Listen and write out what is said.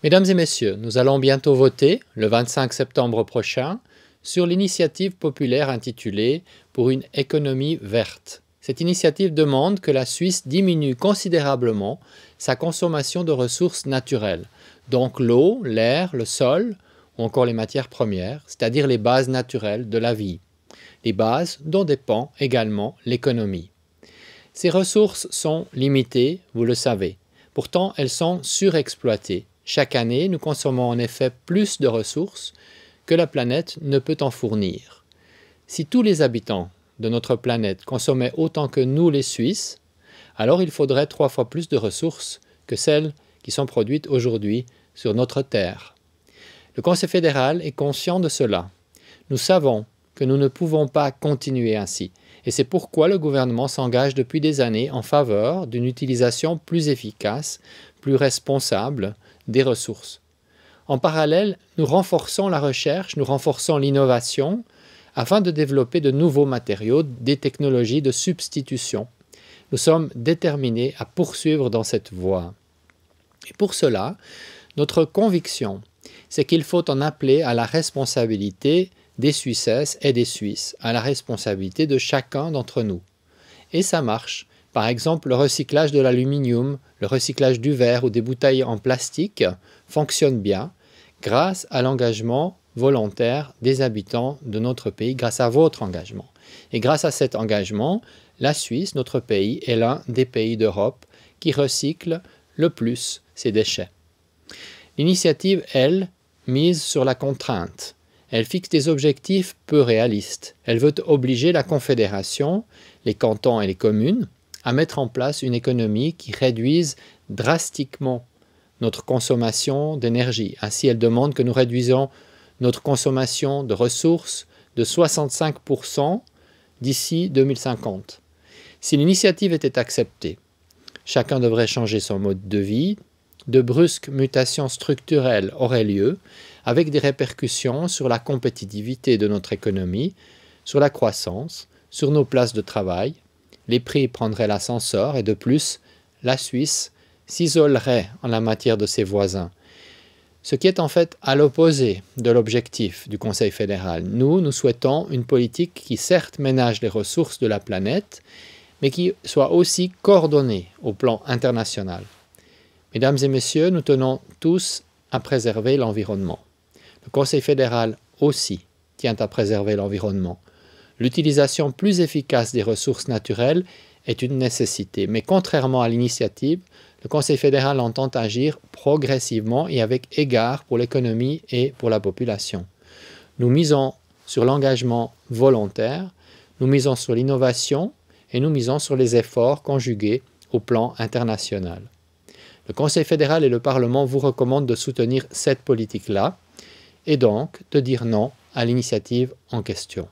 Mesdames et messieurs, nous allons bientôt voter, le 25 septembre prochain, sur l'initiative populaire intitulée « Pour une économie verte ». Cette initiative demande que la Suisse diminue considérablement sa consommation de ressources naturelles, donc l'eau, l'air, le sol ou encore les matières premières, c'est-à-dire les bases naturelles de la vie, les bases dont dépend également l'économie. Ces ressources sont limitées, vous le savez. Pourtant, elles sont surexploitées. Chaque année, nous consommons en effet plus de ressources que la planète ne peut en fournir. Si tous les habitants de notre planète consommaient autant que nous les Suisses, alors il faudrait 3 fois plus de ressources que celles qui sont produites aujourd'hui sur notre Terre. Le Conseil fédéral est conscient de cela. Nous savons que nous ne pouvons pas continuer ainsi, et c'est pourquoi le gouvernement s'engage depuis des années en faveur d'une utilisation plus efficace, plus responsable des ressources. En parallèle, nous renforçons la recherche, nous renforçons l'innovation afin de développer de nouveaux matériaux, des technologies de substitution. Nous sommes déterminés à poursuivre dans cette voie. Et pour cela, notre conviction, c'est qu'il faut en appeler à la responsabilité des Suissesses et des Suisses, à la responsabilité de chacun d'entre nous. Et ça marche. Par exemple, le recyclage de l'aluminium, le recyclage du verre ou des bouteilles en plastique fonctionne bien grâce à l'engagement volontaire des habitants de notre pays, grâce à votre engagement. Et grâce à cet engagement, la Suisse, notre pays, est l'un des pays d'Europe qui recycle le plus ses déchets. L'initiative, elle, mise sur la contrainte. Elle fixe des objectifs peu réalistes. Elle veut obliger la Confédération, les cantons et les communes à mettre en place une économie qui réduise drastiquement notre consommation d'énergie. Ainsi, elle demande que nous réduisions notre consommation de ressources de 65% d'ici 2050. Si l'initiative était acceptée, chacun devrait changer son mode de vie, de brusques mutations structurelles auraient lieu, avec des répercussions sur la compétitivité de notre économie, sur la croissance, sur nos places de travail. Les prix prendraient l'ascenseur et de plus, la Suisse s'isolerait en la matière de ses voisins. Ce qui est en fait à l'opposé de l'objectif du Conseil fédéral. Nous souhaitons une politique qui certes ménage les ressources de la planète, mais qui soit aussi coordonnée au plan international. Mesdames et messieurs, nous tenons tous à préserver l'environnement. Le Conseil fédéral aussi tient à préserver l'environnement. L'utilisation plus efficace des ressources naturelles est une nécessité, mais contrairement à l'initiative, le Conseil fédéral entend agir progressivement et avec égard pour l'économie et pour la population. Nous misons sur l'engagement volontaire, nous misons sur l'innovation et nous misons sur les efforts conjugués au plan international. Le Conseil fédéral et le Parlement vous recommandent de soutenir cette politique-là et donc de dire non à l'initiative en question.